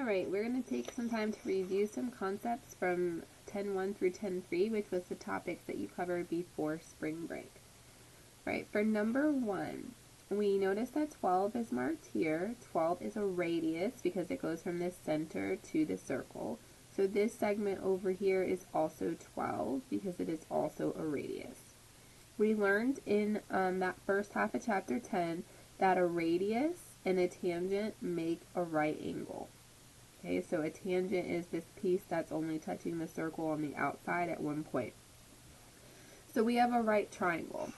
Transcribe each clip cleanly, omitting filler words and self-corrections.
Alright, we're going to take some time to review some concepts from 10.1 through 10.3, which was the topics that you covered before spring break. Right, for number 1, we notice that 12 is marked here. 12 is a radius because it goes from the center to the circle. So this segment over here is also 12 because it is also a radius. We learned in that first half of chapter 10 that a radius and a tangent make a right angle. Okay, so a tangent is this piece that's only touching the circle on the outside at one point. So we have a right triangle.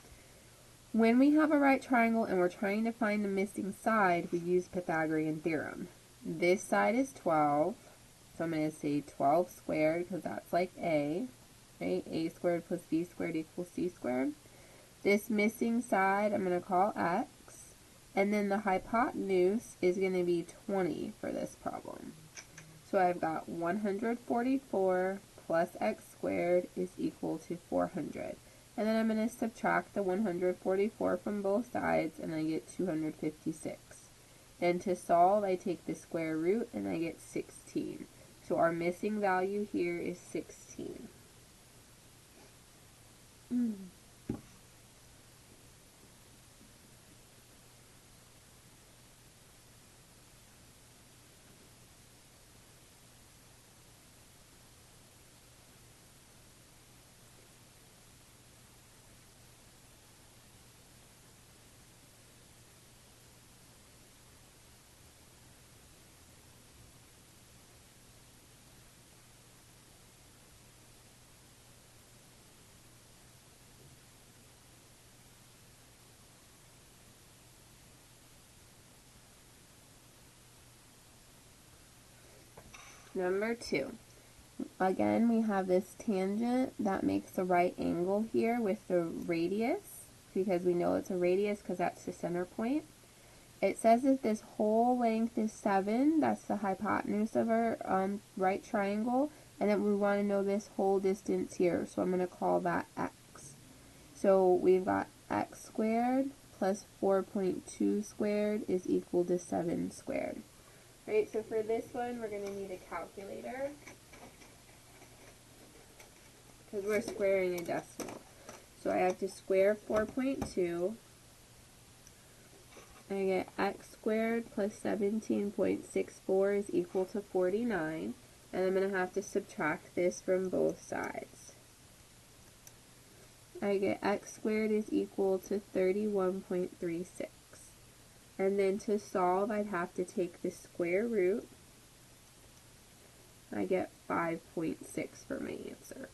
When we have a right triangle and we're trying to find the missing side, we use Pythagorean theorem. This side is 12, so I'm going to say 12 squared because that's like A. Right? A squared plus B squared equals C squared. This missing side I'm going to call X. And then the hypotenuse is going to be 20 for this problem. So I've got 144 plus x squared is equal to 400. And then I'm going to subtract the 144 from both sides and I get 256. Then to solve, I take the square root and I get 16. So our missing value here is 16. Number 2. Again, we have this tangent that makes a right angle here with the radius, because we know it's a radius because that's the center point. It says that this whole length is 7, that's the hypotenuse of our right triangle, and then we want to know this whole distance here, so I'm going to call that x. So we've got x squared plus 4.2 squared is equal to 7 squared. Right, so for this one, we're going to need a calculator because we're squaring a decimal. So I have to square 4.2. I get x squared plus 17.64 is equal to 49. And I'm going to have to subtract this from both sides. I get x squared is equal to 31.36. And then to solve, I'd have to take the square root. I get 5.6 for my answer.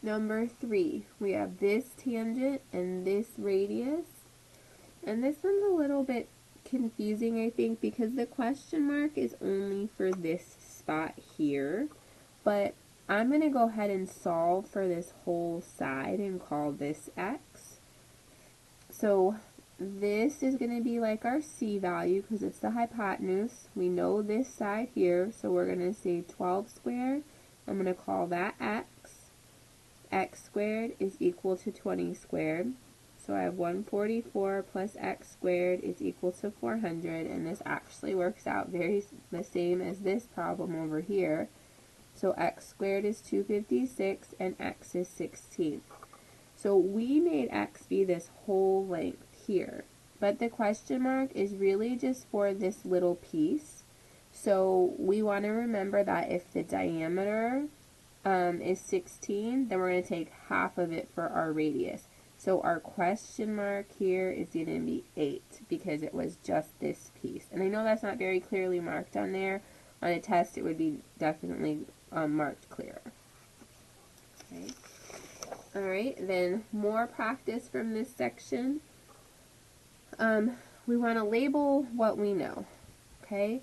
Number 3, we have this tangent and this radius. And this one's a little bit confusing, I think, because the question mark is only for this spot here. But I'm going to go ahead and solve for this whole side and call this x. So this is going to be like our c value because it's the hypotenuse. We know this side here, so we're going to say 12 squared. I'm going to call that x. X squared is equal to 20 squared. So I have 144 plus x squared is equal to 400, and this actually works out the same as this problem over here. So x squared is 256 and x is 16. So we made x be this whole length here, but the question mark is really just for this little piece. So we want to remember that if the diameter is 16, then we're going to take half of it for our radius. So our question mark here is going to be 8 because it was just this piece. And I know that's not very clearly marked on there. On a test, it would be definitely marked clearer. Okay. Alright, then more practice from this section. We want to label what we know. Okay.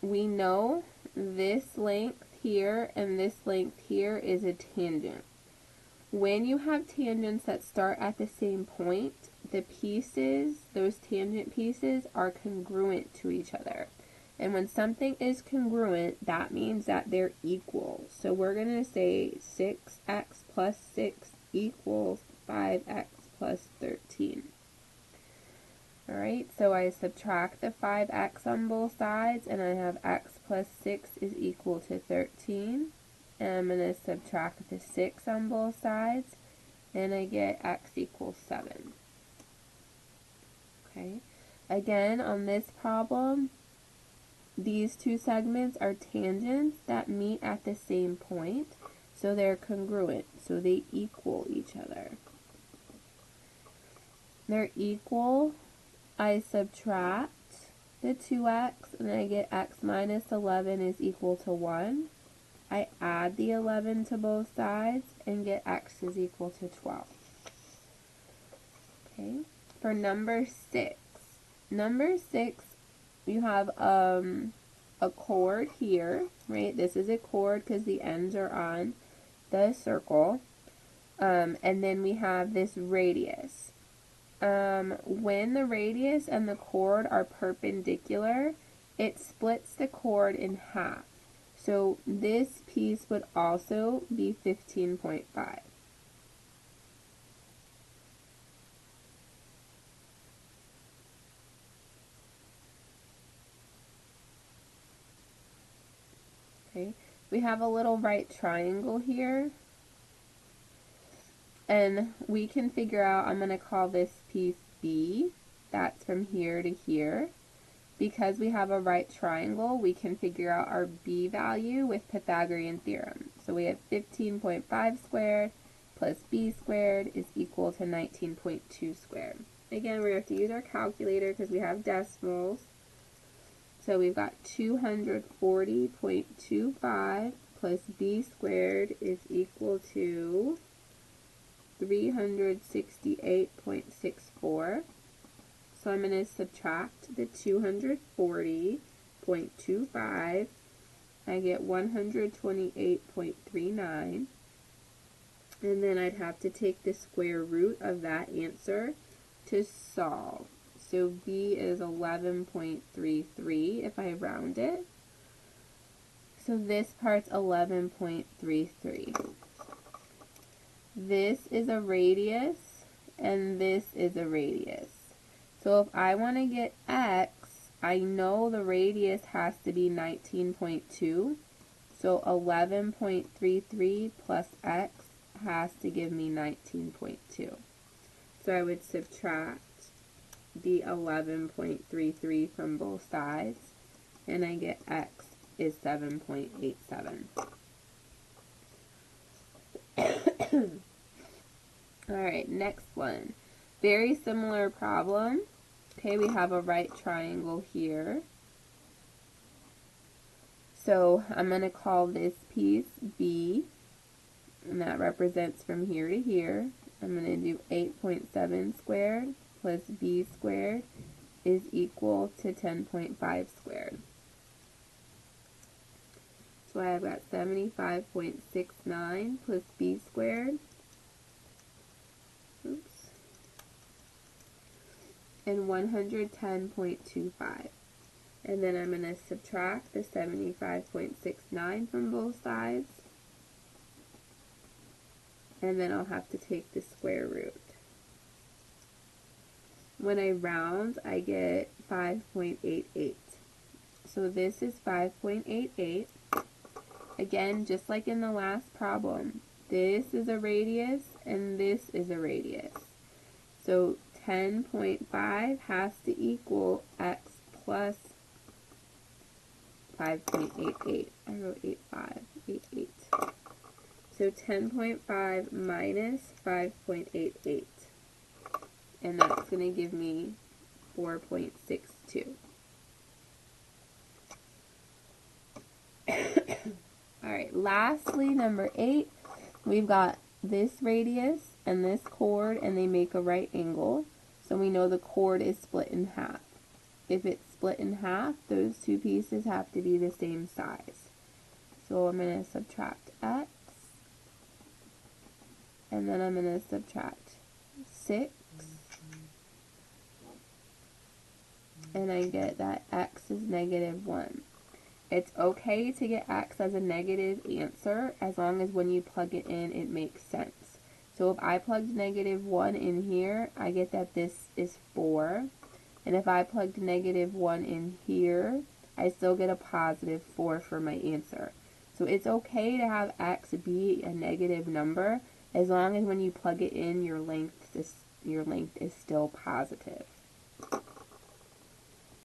We know this length here and this length here is a tangent. When you have tangents that start at the same point, the pieces, those tangent pieces, are congruent to each other. And when something is congruent, that means that they're equal. So we're going to say 6x plus 6 equals 5x plus 13. Alright, so I subtract the 5x on both sides, and I have x plus 6 is equal to 13. And I'm going to subtract the 6 on both sides, and I get x equals 7. Okay, again, on this problem, these two segments are tangents that meet at the same point, so they're congruent, so they equal each other. They're equal. I subtract the 2x, and I get x minus 11 is equal to 1. I add the 11 to both sides and get x is equal to 12. Okay, for number 6. Number 6, you have a chord here, right? This is a chord because the ends are on the circle. And then we have this radius. When the radius and the chord are perpendicular, it splits the chord in half. So this piece would also be 15.5. Okay, we have a little right triangle here. And we can figure out, I'm going to call this piece B. That's from here to here. Because we have a right triangle, we can figure out our B value with Pythagorean theorem. So we have 15.5 squared plus B squared is equal to 19.2 squared. Again, we have to use our calculator because we have decimals. So we've got 240.25 plus B squared is equal to 368.64. So I'm going to subtract the 240.25. I get 128.39. And then I'd have to take the square root of that answer to solve. So B is 11.33 if I round it. So this part's 11.33. This is a radius, and this is a radius. So if I want to get x, I know the radius has to be 19.2. So 11.33 plus x has to give me 19.2. So I would subtract the 11.33 from both sides, and I get x is 7.87. Alright, next one. Very similar problem. Okay, we have a right triangle here. So I'm going to call this piece B, and that represents from here to here. I'm going to do 8.7 squared plus B squared is equal to 10.5 squared. So I've got 75.69 plus B squared. Oops. And 110.25. And then I'm going to subtract the 75.69 from both sides. And then I'll have to take the square root. When I round, I get 5.88. So this is 5.88. Again, just like in the last problem, this is a radius and this is a radius. So 10.5 has to equal x plus 5.88. I wrote 8.5, 8.8. So 10.5 minus 5.88. And that's going to give me 4.62. Alright, lastly, number 8, we've got this radius and this chord, and they make a right angle. So we know the chord is split in half. If it's split in half, those two pieces have to be the same size. So I'm going to subtract x, and then I'm going to subtract 6, and I get that x is negative 1. It's okay to get x as a negative answer as long as when you plug it in, it makes sense. So if I plugged negative 1 in here, I get that this is 4. And if I plugged -1 in here, I still get a positive 4 for my answer. So it's okay to have x be a negative number as long as when you plug it in, your length is still positive.